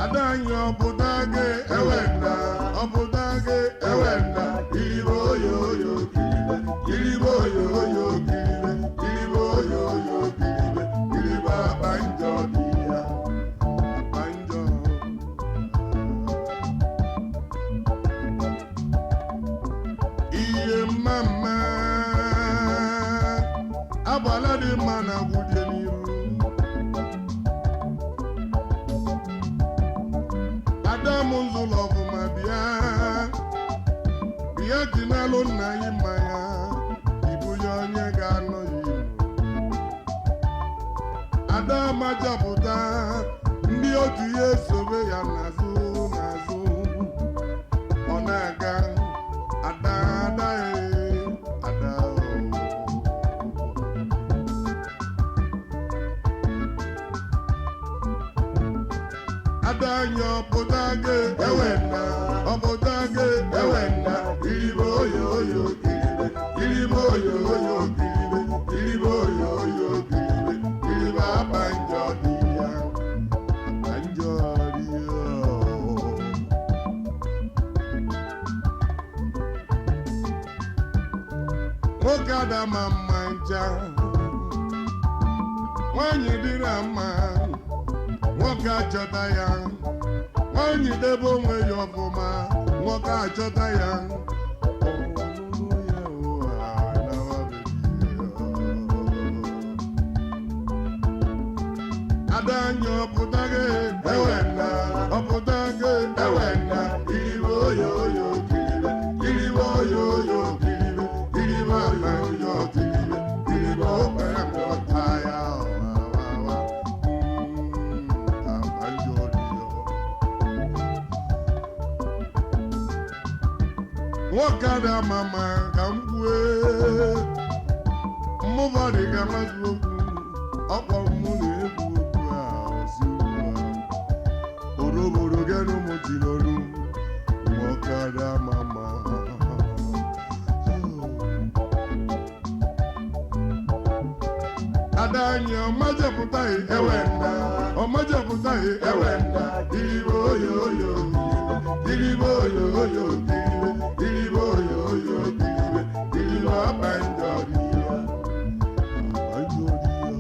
Adanyo Budage Ewenda, Obudage Ewenda, Ilibo yo yo kilibe, Ilibo yo yo kilibe, Ilibo yo yo kilibe, Iliba banjo dia, banjo. Iye mama, abala de mana gudeni. Munzulu of my bia dinalo na imaya ibuyonya gano yi Adama jabuta ndi otu yesobe ya nazu onaga ada Adanyo Budage Ewenda, Obudage Ewenda, Ilibo yo yo kilibe, Ilibo yo yo kilibe, Ilibo yo yo kilibe, Iliba banjo dia, banjo dia. Mokada mamanja, wanyi dirama. Nwoke achọta ya nwanyị debe onwe ya ọfụma nwoke achọta ya Adanyo ọpụtaghị ewenda ọpụtaghị ewenda iribo yoyo kiribe iribo yoyo kiribe iribo amanyo kiribe iribo ọkpọta ya Wakada mama kamwe Mubadi kamazuku Akwa mune buka Osiwa Oroboro genu motinonu Wakada mama Adanya majaputai ewenda Omajaputai ewenda Ilibo yo yo Ilibo yo yo Ilibo yo yo kilibe, ilibo banjo dia, banjo dia.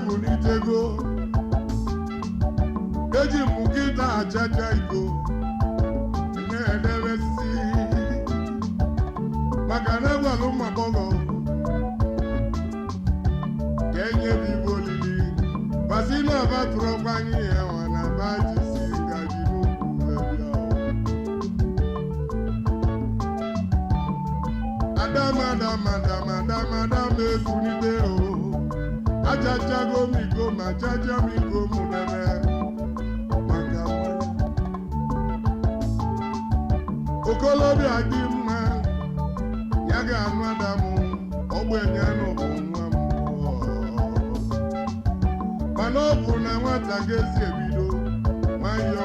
Bunitego Eji mukita achacha iko Nedebesi Makane walu mabogo Kenye bibo lili Basina batro banyi wana baji singa jinuku ebya Adama bunitego Ajaja go mi go ma jaja mi go mu nene Makawa Okolobi adimma Yaga anu adamu Ogbenye no bụ nwa m Mana ọ bụ na nwata ga-esi ebido Nwayọ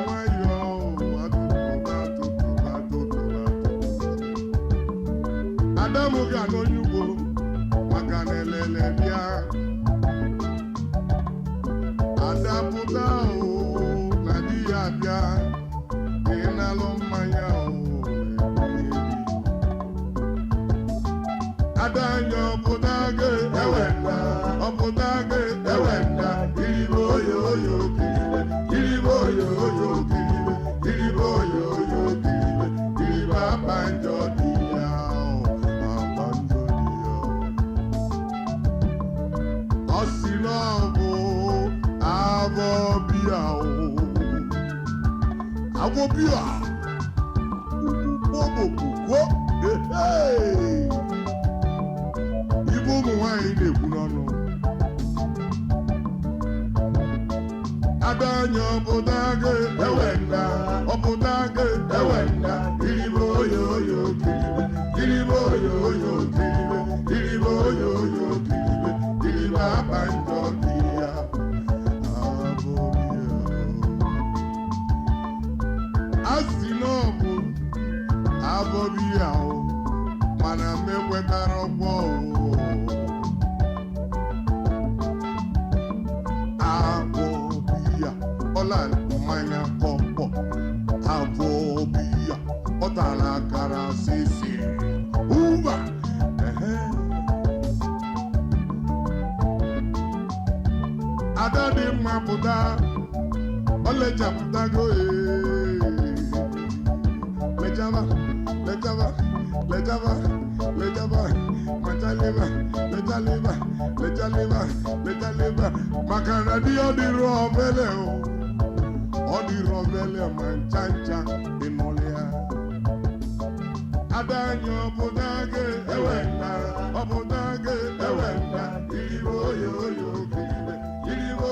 atụtụ Adamu ga n'onye ugbo Maka na elele bịa Adapụta na di ya bịa ịnalụ mmanya Adanyo ọpụtaghị ewenda iribo yoyo kiribe iribo yoyo kiribe iribo yoyo kiribe iribe abanjo di ya Ọsịlọbụ Abobia Ibu mu nwaanyị na-ekwu n'ọnụ adanya obodo aga ewenda obodo aga ewenda iribe oyoyo kiribe oyoyo kiribe oyoyo kiribe abanjọ biya asị n'ọbụ abọbiya mana mekwetara ọgbọ ọla mmanya kọpọ abọbiya ọtara akara sisi uba ada dị mma pụta olechapụtago lechaba machaleba maka na di ọ dịrị obele ọ dịrị obele ma ncha ịnụlịa adanya obodo aga ewenda iribe oyoyo kiribe iribe